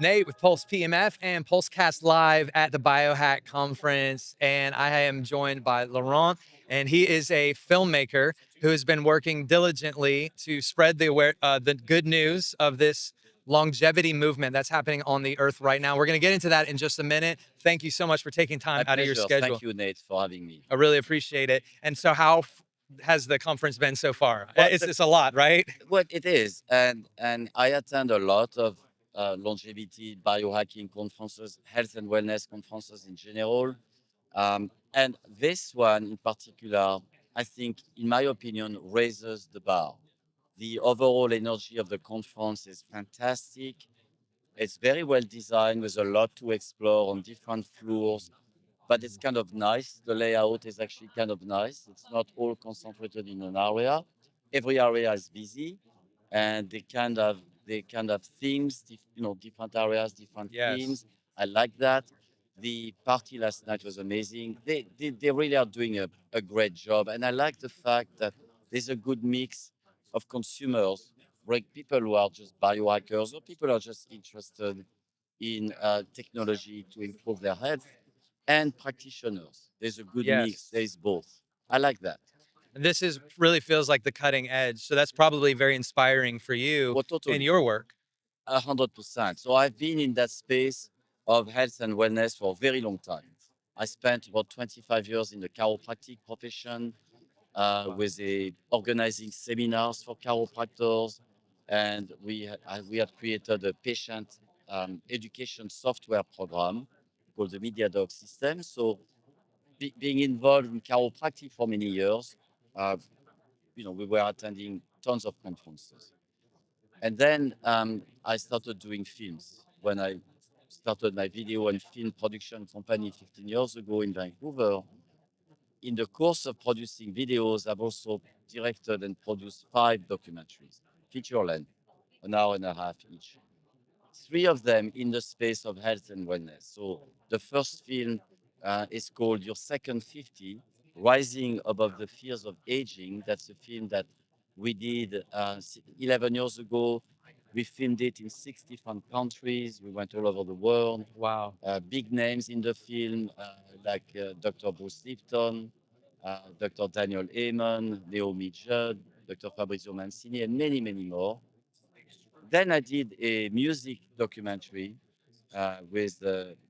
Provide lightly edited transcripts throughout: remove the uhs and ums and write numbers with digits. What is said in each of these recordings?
Nate with Pulse PEMF and PulseCast live at the Biohack Conference. And I am joined by Laurent, and he is a filmmaker who has been working diligently to spread the good news of this longevity movement that's happening on the earth right now. We're going to get into that in just a minute. Thank you so much for taking time My out of your pleasure. Thank schedule. you, Nate, for having me. I really appreciate it. And so, has the conference been so far? Well, It's a lot, right? what it is, and I attend a lot of longevity biohacking conferences, health and wellness conferences in general, and this one in particular, I think, in my opinion, raises the bar. The overall energy of the conference is fantastic. It's very well designed with a lot to explore on different floors, but it's kind of nice. The layout is actually kind of nice. It's not all concentrated in an area. Every area is busy, and they kind of themes, different areas, different Yes. themes. I like that. The party last night was amazing. They really are doing a great job, and I like the fact that there's a good mix of consumers, like people who are just biohackers or people who are just interested in technology to improve their health and practitioners. There's a good mix. Yes. There's both. I like that. And this is really feels like the cutting edge. So that's probably very inspiring for you Well, in totally, your work. 100%. So I've been in that space of health and wellness for a very long time. I spent about 25 years in the chiropractic profession, with organizing seminars for chiropractors, and we had created a patient education software program called the MediaDoc system. So being involved in chiropractic for many years, uh, we were attending tons of conferences. And then I started doing films when I started my video and film production company 15 years ago in Vancouver. In the course of producing videos, I've also directed and produced 5 documentaries, feature length, an hour and a half each. 3 of them in the space of health and wellness. So the first film is called Your Second 50, Rising Above the Fears of Aging. That's a film that we did 11 years ago. We filmed it in 6 different countries. We went all over the world. Wow. Big names in the film, like Dr. Bruce Lipton, Dr. Daniel Amen, Naomi Judd, Dr. Fabrizio Mancini, and many, many more. Then I did a music documentary with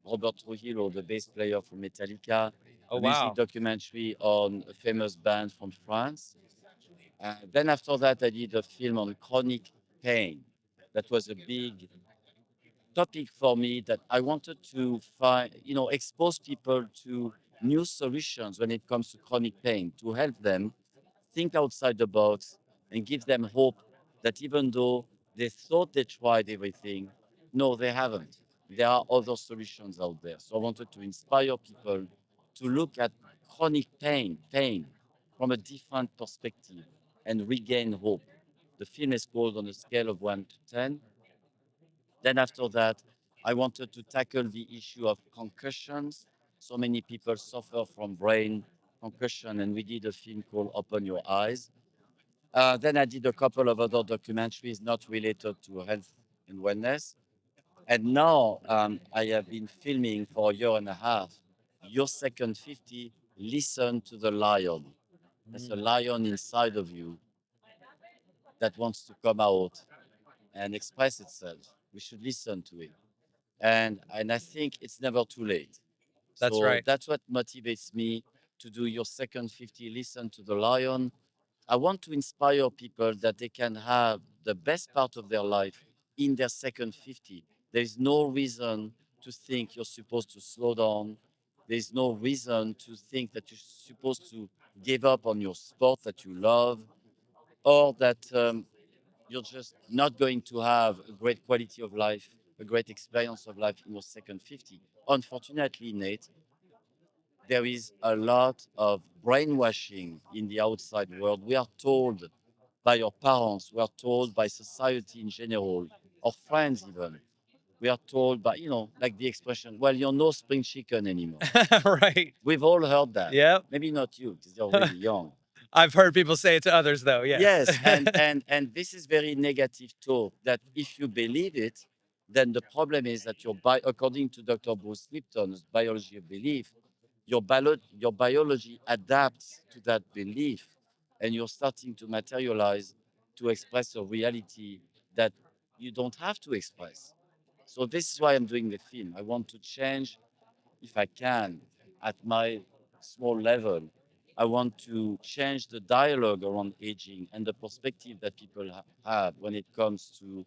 Robert Trujillo, the bass player from Metallica, Oh, a music wow. documentary on a famous band from France. Then after that, I did a film on chronic pain. That was a big topic for me that I wanted to find, expose people to new solutions when it comes to chronic pain, to help them think outside the box and give them hope that even though they thought they tried everything, no, they haven't. There are other solutions out there. So I wanted to inspire people to look at chronic pain from a different perspective and regain hope. The film is called On a Scale of 1 to 10. Then after that, I wanted to tackle the issue of concussions. So many people suffer from brain concussion, and we did a film called Open Your Eyes. Then I did a couple of other documentaries not related to health and wellness. And now I have been filming for a year and a half. Your Second 50, Listen to the Lion. There's a Mm. lion inside of you that wants to come out and express itself. We should listen to it. And I think it's never too late. That's So right. that's what motivates me to do Your Second 50, Listen to the Lion. I want to inspire people that they can have the best part of their life in their second 50. There's no reason to think you're supposed to slow down. There's no reason to think that you're supposed to give up on your sport that you love, or that you're just not going to have a great quality of life, a great experience of life in your second 50. Unfortunately, Nate, there is a lot of brainwashing in the outside world. We are told by our parents, we are told by society in general, our friends even. We are told by, like the expression, well, you're no spring chicken anymore. Right. We've all heard that. Yep. Maybe not you, because you're really young. I've heard people say it to others, though. Yes. Yes, and this is very negative talk that if you believe it, then the problem is that according to Dr. Bruce Lipton's biology of belief, your biology adapts to that belief, and you're starting to materialize to express a reality that you don't have to express. So this is why I'm doing the film. I want to change, if I can, at my small level. I want to change the dialogue around aging and the perspective that people have when it comes to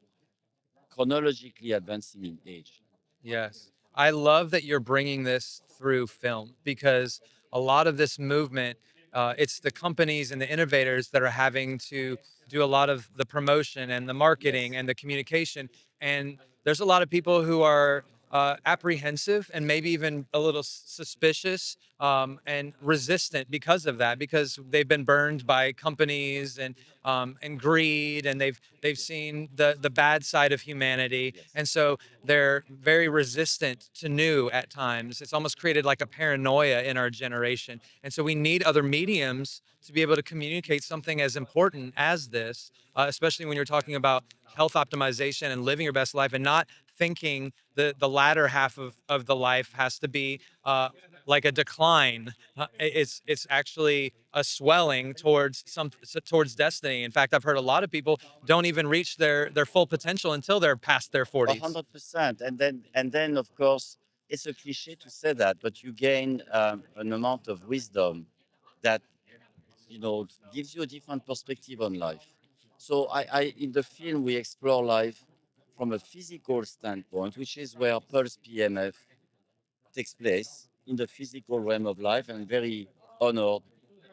chronologically advancing in age. Yes. I love that you're bringing this through film because a lot of this movement, it's the companies and the innovators that are having to do a lot of the promotion and the marketing Yes. and the communication. And there's a lot of people who are apprehensive and maybe even a little suspicious and resistant because of that, because they've been burned by companies and greed, and they've Yes. seen the bad side of humanity, Yes. and so they're very resistant to new at times. It's almost created like a paranoia in our generation. And so we need other mediums to be able to communicate something as important as this, especially when you're talking about health optimization and living your best life and not thinking the latter half of the life has to be like a decline. It's actually a swelling towards towards destiny. In fact, I've heard a lot of people don't even reach their full potential until they're past their A 40s. 100%. And then, of course, it's a cliche to say that, but you gain an amount of wisdom that gives you a different perspective on life. So in the film, we explore life from a physical standpoint, which is where Pulse PMF takes place in the physical realm of life. And I'm very honored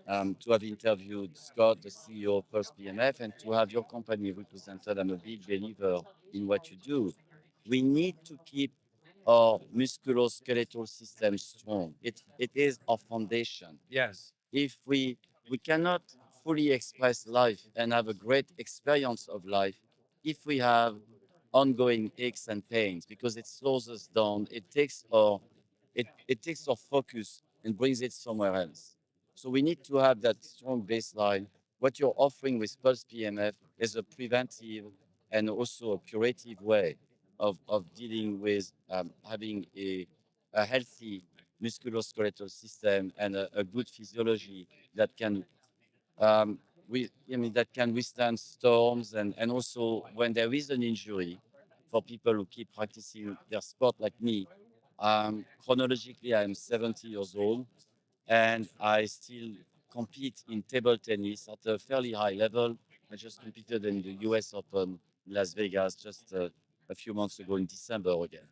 to have interviewed Scott, the CEO of Pulse PMF, and to have your company represented. I'm a big believer in what you do. We need to keep our musculoskeletal system strong. It is our foundation. Yes. If we cannot fully express life and have a great experience of life if we have ongoing aches and pains, because it slows us down. It takes our focus and brings it somewhere else. So we need to have that strong baseline. What you're offering with Pulse PMF is a preventive and also a curative way of dealing with having a healthy musculoskeletal system and a good physiology that can that can withstand storms, and also when there is an injury for people who keep practicing their sport like me. Chronologically, I'm 70 years old and I still compete in table tennis at a fairly high level. I just competed in the US Open in Las Vegas just a few months ago in December again.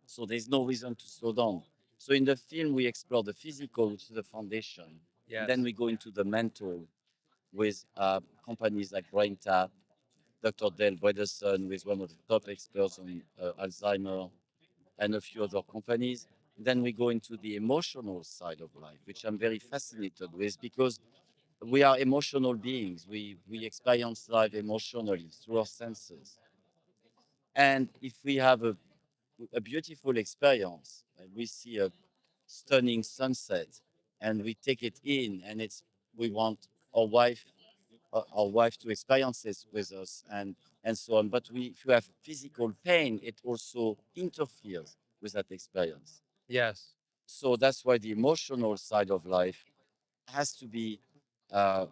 So there's no reason to slow down. So in the film, we explore the physical, which is the foundation. And then Yes. we go into the mental with companies like BrainTap, Dr. Dale Bredesen, who is one of the top experts on Alzheimer, and a few other companies. Then we go into the emotional side of life, which I'm very fascinated with because we are emotional beings. We experience life emotionally through our senses. And if we have a beautiful experience, we see a stunning sunset and we take it in, and we want our wife to experience this with us, and so on. But if you have physical pain, it also interferes with that experience. Yes. So that's why the emotional side of life has to be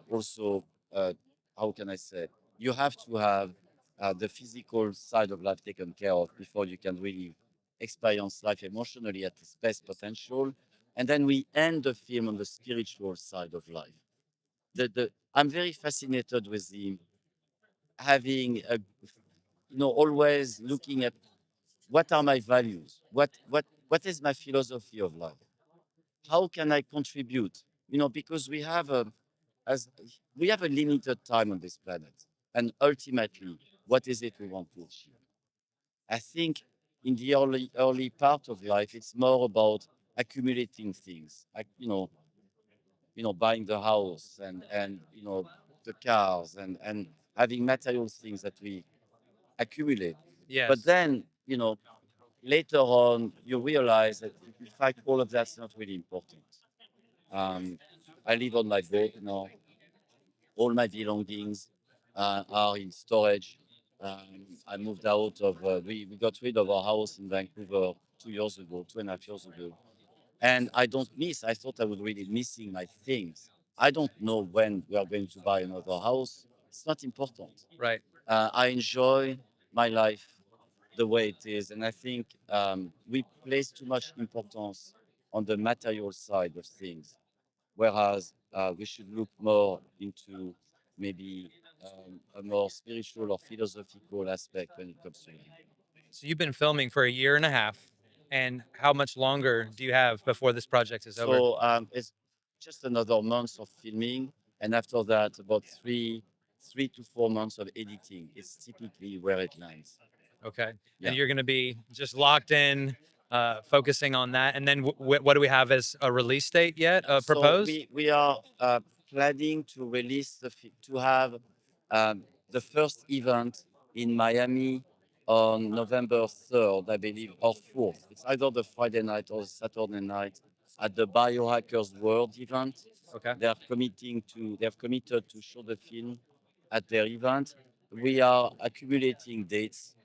also, how can I say, you have to have the physical side of life taken care of before you can really experience life emotionally at its best potential. And then we end the film on the spiritual side of life. I'm very fascinated with the having a, always looking at what are my values, what is my philosophy of life, how can I contribute, because as we have a limited time on this planet, and ultimately, what is it we want to achieve? I think in the early part of life, it's more about accumulating things, like buying the house and the cars and having material things that we accumulate. But Yes. then, later on, you realize that in fact all of that's not really important. Um, I live on my boat, all my belongings are in storage. I moved out of, we got rid of our house in Vancouver 2 years ago, 2.5 years ago. And I don't miss, I thought I would really missing my things. I don't know when we are going to buy another house. It's not important. Right. I enjoy my life the way it is. And I think we place too much importance on the material side of things, whereas we should look more into maybe a more spiritual or philosophical aspect when it comes to life. So you've been filming for a year and a half. And how much longer do you have before this project is over? So it's just another month of filming, and after that, about 3 to 4 months of editing. It's typically where it lands. Okay. And Yeah. you're going to be just locked in, focusing on that. And then what do we have as a release date yet? So Proposed? we are planning to release to have the first event in Miami on November 3rd, I believe, or 4th. It's either the Friday night or the Saturday night at the Biohackers World event. Okay. They have committed to show the film at their event. We are accumulating dates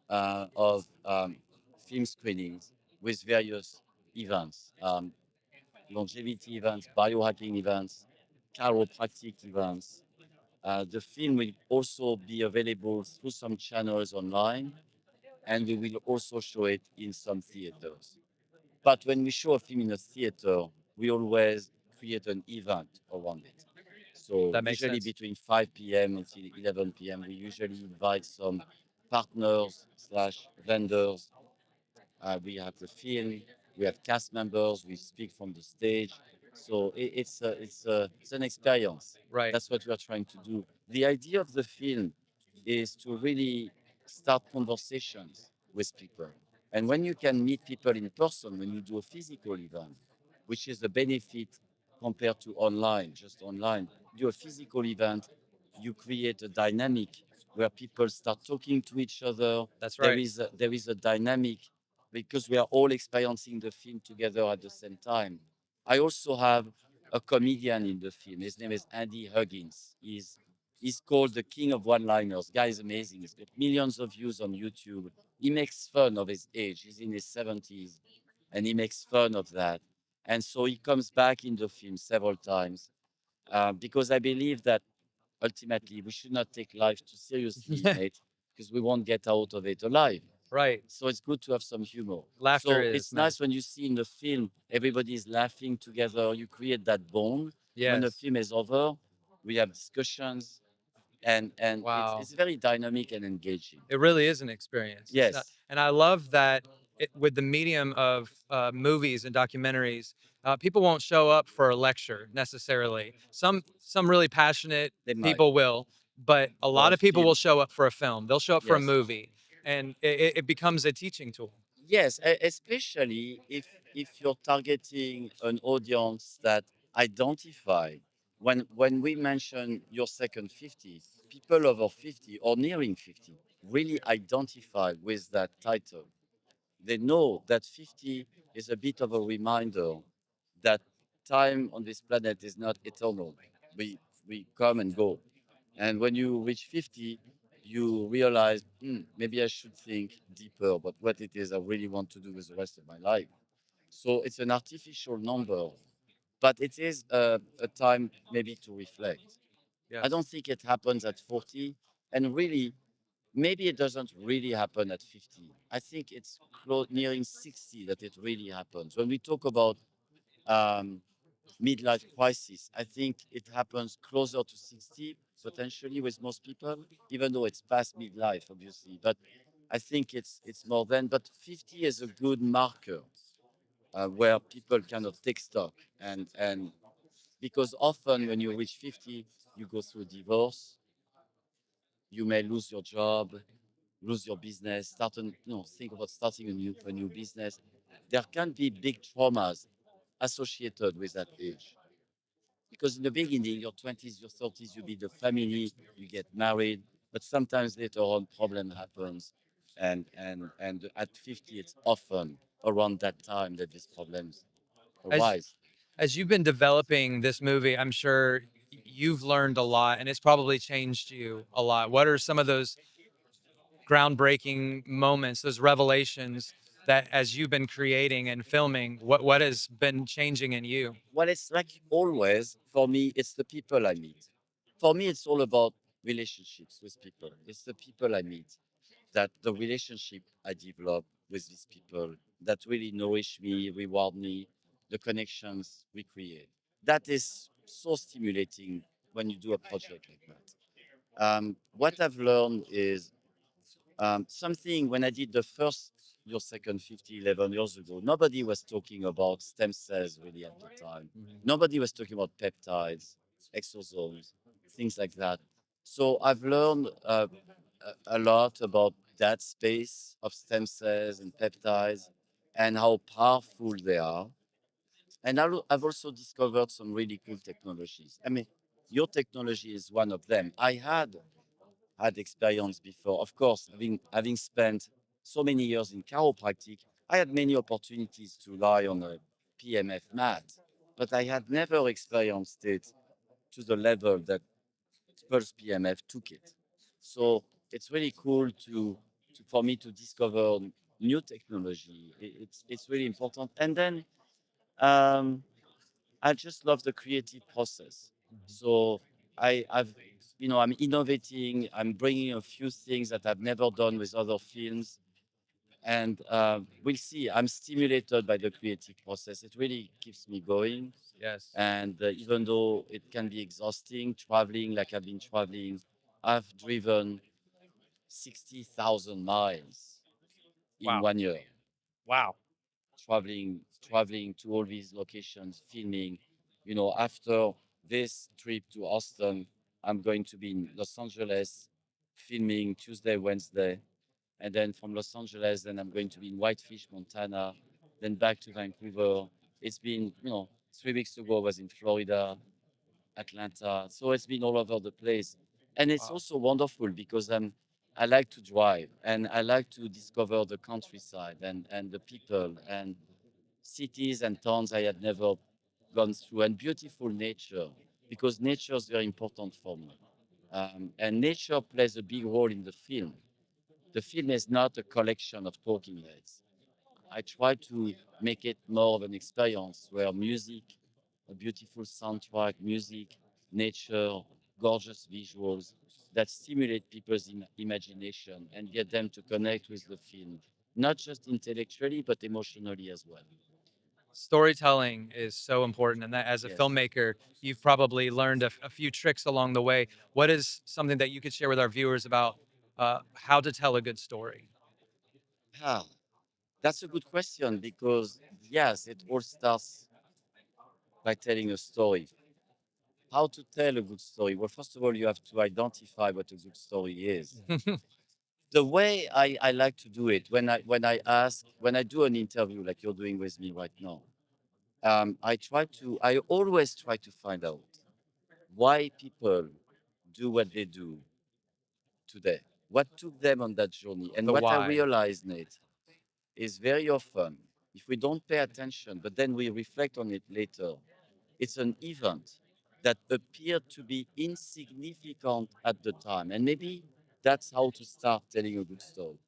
of film screenings with various events. Longevity events, biohacking events, chiropractic events. The film will also be available through some channels online, and we will also show it in some theaters. But when we show a film in a theater, we always create an event around it. So That makes usually sense. between 5 p.m. until 11 p.m., we usually invite some partners slash vendors. We have the film, we have cast members, we speak from the stage. So it's an experience. Right. That's what we are trying to do. The idea of the film is to really start conversations with people. And when you can meet people in person, when you do a physical event, which is the benefit compared to online, just online, do a physical event, you create a dynamic where people start talking to each other. That's There right. is there is a dynamic because we are all experiencing the film together at the same time. I also have a comedian in the film. His name is Andy Huggins. He's called the king of one-liners. Guy is amazing. He's got millions of views on YouTube. He makes fun of his age. He's in his 70s, and he makes fun of that. And so he comes back in the film several times because I believe that ultimately we should not take life too seriously, mate, because we won't get out of it alive. Right. So it's good to have some humor. Laughter So is it's nice when medicine. you see in the film everybody is laughing together. You create that bond. When the Yes. film is over, we have discussions, and Wow. it's very dynamic and engaging. It really is an experience. It's not, Yes, and I love that with the medium of movies and documentaries, people won't show up for a lecture necessarily. Some really passionate they might people will, but a for lot a of people will film. show up for a film. They'll show up for a Yes. movie, and it becomes a teaching tool. Yes, especially if you're targeting an audience that identify when we mention your second 50, people over 50 or nearing 50 really identify with that title. They know that 50 is a bit of a reminder that time on this planet is not eternal. We we come and go. And when you reach 50, you realize, maybe I should think deeper about what it is I really want to do with the rest of my life. So it's an artificial number, but it is a time maybe to reflect. I Yes. don't think it happens at 40. And really, maybe it doesn't really happen at 50. I think it's nearing 60 that it really happens. When we talk about um, midlife crisis. I think it happens closer to 60, potentially with most people, even though it's past midlife, obviously. But I think it's more than. But 50 is a good marker where people kind of take stock, and because often when you reach 50, you go through divorce, you may lose your job, lose your business, think about starting a new business. There can be big traumas associated with that age. Because in the beginning, your 20s, your 30s, you build a family, you get married, but sometimes later on, problem happens, and at 50, it's often around that time that these problems As arise. as you've been developing this movie, I'm sure you've learned a lot, and it's probably changed you a lot. What are some of those groundbreaking moments, those revelations that as you've been creating and filming, what has been changing in you? Well, it's like always for me, it's the people I meet. For me, it's all about relationships with people. It's the people I meet, that the relationship I develop with these people that really nourish me, reward me, the connections we create. That is so stimulating when you do a project like that. What I've learned is something when I did the first your second 50, 11 years ago, nobody was talking about stem cells really at the time. Mhm. Nobody was talking about peptides, exosomes, things like that. So I've learned a lot about that space of stem cells and peptides and how powerful they are. And I've also discovered some really cool technologies. I mean, your technology is one of them. I had experience before. Of course, having spent so many years in chiropractic, I had many opportunities to lie on a PMF mat, but I had never experienced it to the level that Pulse PMF took it. So it's really cool to for me to discover new technology. It's really important. And then um, I just love the creative process. So I've, I'm innovating. I'm bringing a few things that I've never done with other films, and we'll see. I'm stimulated by the creative process. It really keeps me going. Yes. And even though it can be exhausting, traveling like I've been traveling, I've driven 60,000 miles in Wow. 1 year. Wow. Traveling to all these locations, filming. After this trip to Austin, I'm going to be in Los Angeles filming Tuesday, Wednesday, and then from Los Angeles, then I'm going to be in Whitefish, Montana, then back to Vancouver. It's been, 3 weeks ago I was in Florida, Atlanta, so it's been all over the place, and it's Wow. also wonderful because I like to drive and I like to discover the countryside and the people and cities and towns I had never gone through, and beautiful nature, because nature is very important for me. And nature plays a big role in the film. The film is not a collection of talking heads. I try to make it more of an experience where music, a beautiful soundtrack, music, nature, gorgeous visuals that stimulate people's imagination and get them to connect with the film, not just intellectually, but emotionally as well. Storytelling is so important, and that as a Yes. filmmaker, you've probably learned a few tricks along the way. What is something that you could share with our viewers about how to tell a good story? Ah, that's a good question because, yes, it all starts by telling a story. How to tell a good story? Well, first of all, you have to identify what a good story is. The way I like to do it when I do an interview like you're doing with me right now, I always try to find out why people do what they do today, what took them on that journey. And The what I why. realized, Nate, is very often if we don't pay attention, but then we reflect on it later, it's an event that appeared to be insignificant at the time. And maybe that's how to start telling a good story.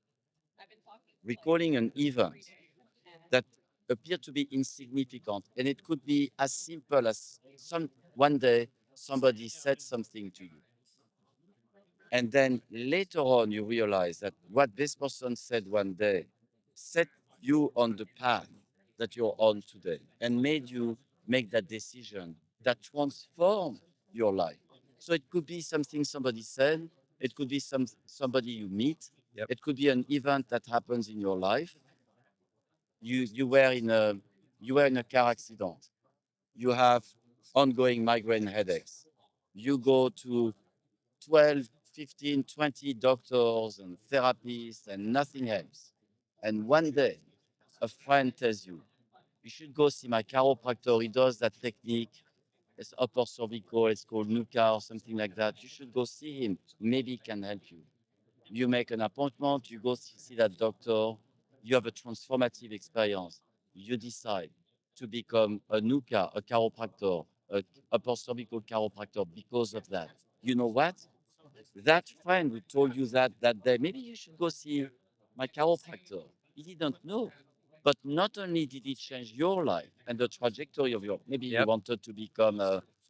Recalling an event that appeared to be insignificant. And it could be as simple as one day somebody said something to you. And then later on, you realize that what this person said one day set you on the path that you're on today and made you make that decision that transformed your life. So it could be something somebody said, it could be somebody you meet, Yep. it could be an event that happens in your life. You were in a car accident. You have ongoing migraine headaches. You go to 12, 15, 20 doctors and therapists and nothing helps. And one day a friend tells you, you should go see my chiropractor. He does that technique. It's upper cervical. It's called NUCA or something like that. You should go see him. Maybe he can help you. You make an appointment, you go see that doctor, you have a transformative experience. You decide to become a NUCA, a chiropractor, a upper cervical chiropractor because of that. You know what? That friend who told you that day, maybe you should go see my chiropractor. He didn't know. But not only did it change your life and the trajectory of your, maybe you Yep. wanted to become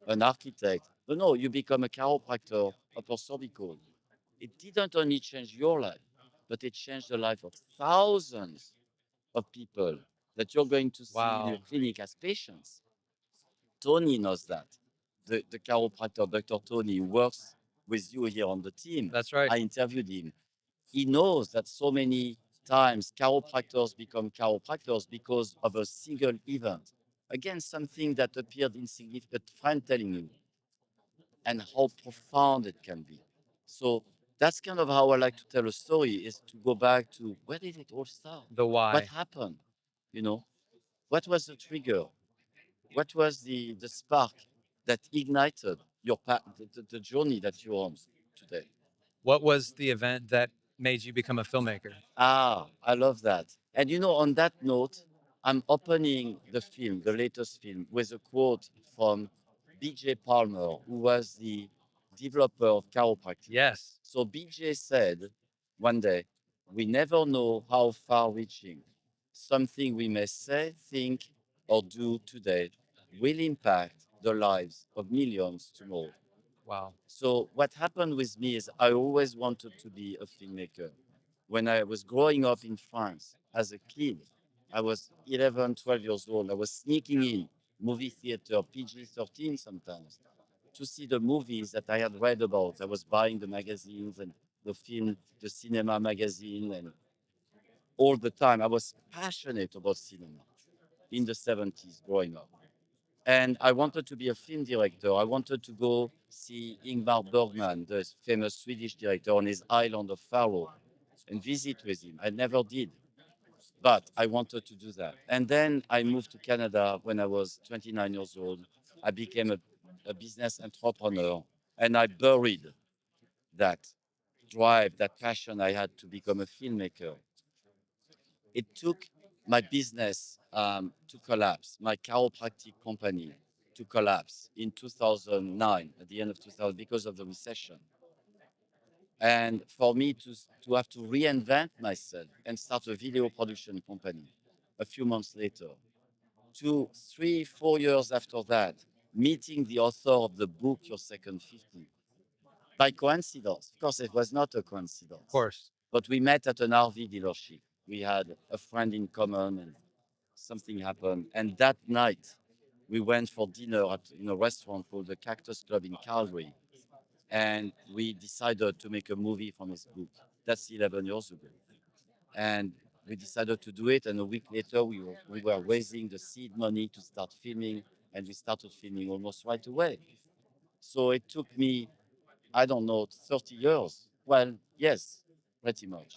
an architect, but no, you become a chiropractor, a orthopedic. It didn't only change your life, but it changed the life of thousands of people that you're going to see in your Wow. clinic as patients. Tony knows that. The chiropractor, Dr. Tony, who works with you here on the team. That's right. I interviewed him. He knows that so many times chiropractors become chiropractors because of a single event. Again, something that appeared insignificant, friend telling you, and how profound it can be. So that's kind of how I like to tell a story, is to go back to where did it all start? The What why. happened? You know, what was the trigger? What was the spark that ignited your the journey that you're on today? What was the event that made you become a filmmaker? Ah, I love that. And on that note, I'm opening the film, the latest film, with a quote from BJ Palmer, who was the developer of chiropractic. Yes. So BJ said one day, we never know how far reaching something we may say, think, or do today will impact the lives of millions tomorrow. Wow. So what happened with me is I always wanted to be a filmmaker. When I was growing up in France as a kid, I was 11, 12 years old. I was sneaking in movie theater, PG-13 sometimes, to see the movies that I had read about. I was buying the magazines and the film, the cinema magazine, and all the time I was passionate about cinema in the 70s growing up. And I wanted to be a film director. I wanted to go see Ingmar Bergman, the famous Swedish director, on his island of Faroe and visit with him. I never did, but I wanted to do that. And then I moved to Canada when I was 29 years old. I became a business entrepreneur, and I buried that drive, that passion I had to become a filmmaker. It took my business to collapse, my chiropractic company to collapse in 2009, at the end of 2000, because of the recession. And for me to have to reinvent myself and start a video production company a few months later, 2, 3, 4 years after that, meeting the author of the book Your Second 50 by coincidence. Of course, it was not a Of coincidence, course. but we met at an RV dealership. We had a friend in common, and something happened. And that night, we went for dinner at in a restaurant called the Cactus Club in Calgary, and we decided to make a movie from his book. That's 11 years ago. And we decided to do it. And a week later, we were raising the seed money to start filming, and we started filming almost right away. So it took me, I don't know, 30 years. Well, yes, pretty much.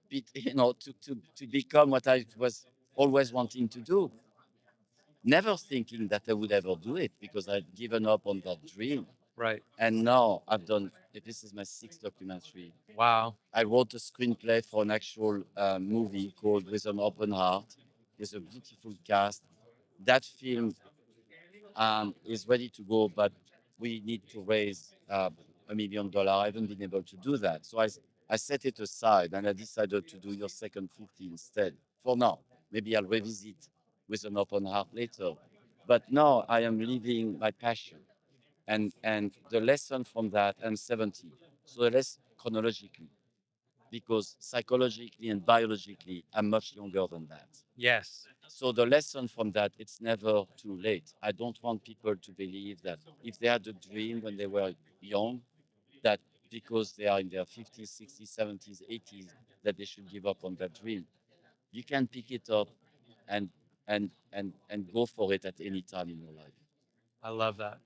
To become what I was always wanting to do. Never thinking that I would ever do it because I'd given up on that dream. Right. And now I've done, this is my sixth documentary. Wow. I wrote a screenplay for an actual movie called With an Open Heart. There's a beautiful cast. That film is ready to go, but we need to raise $1 million. I haven't been able to do that. So I set it aside and I decided to do Your Second 50 instead for now. Maybe I'll revisit With an Open Heart later. But now I am living my passion. And the lesson from that, I'm 70. So the less chronologically, because psychologically and biologically, I'm much younger than that. Yes. So the lesson from that, it's never too late. I don't want people to believe that if they had a dream when they were young, that because they are in their 50s, 60s, 70s, 80s, that they should give up on that dream. You can pick it up and and go for it at any time in your life. I love that.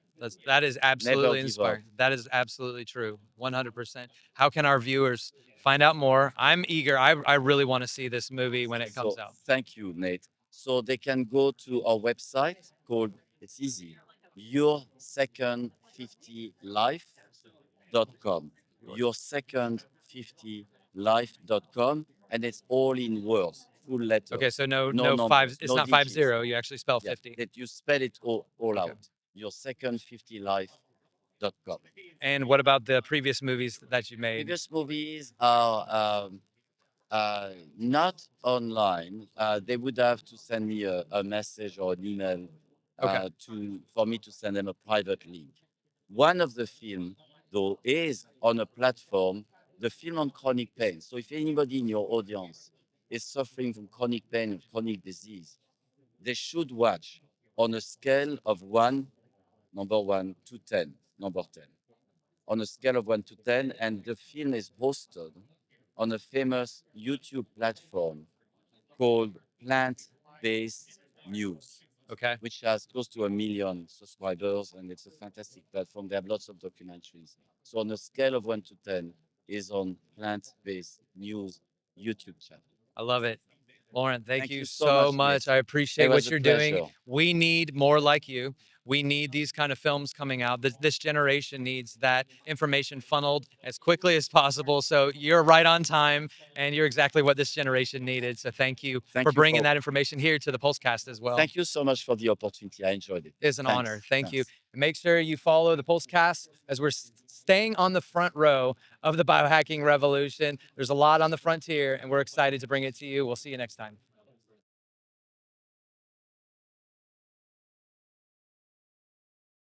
That is Never absolutely give up. inspiring. That is absolutely true. 100%. How can our viewers find out more? I'm eager. I really want to see this movie when it comes So out. thank you, Nate. So they can go to our website called, it's easy, your second 50 life.com. Yours. Your second 50 life.com. And it's all in words, full Okay, letters, so no no no five, numbers, it's no not five digits. zero. You actually spell Yeah, 50. that you spell it all Okay. out. Your second 50 life.com. And what about the previous movies that you made? Previous movies are not online. They would have to send me a message or an email Okay. for me to send them a private link. One of the film, though, is on a platform, the film on chronic pain. So if anybody in your audience is suffering from chronic pain or chronic disease, they should watch on a scale of number one to 10, number 10, on a scale of 1 to 10. And the film is hosted on a famous YouTube platform called Plant Based News, Okay. which has close to 1 million subscribers. And it's a fantastic platform. They have lots of documentaries. So, on a scale of 1 to 10, is on Plant Based News YouTube channel. I love it. Lauren, thank Thank you you so so much, much. Nick. I It appreciate was what a you're doing. pleasure. We need more like you. We need these kind of films coming out. This generation needs that information funneled as quickly as possible. So you're right on time and you're exactly what this generation needed. So thank you for Thank you bringing for that information here to the Pulsecast as well. Thank you so much for the opportunity. I enjoyed it. It's an honor. Thanks. Thank you. Thanks. Make sure you follow the Pulsecast as we're staying on the front row of the biohacking revolution. There's a lot on the frontier, and we're excited to bring it to you. We'll see you next time.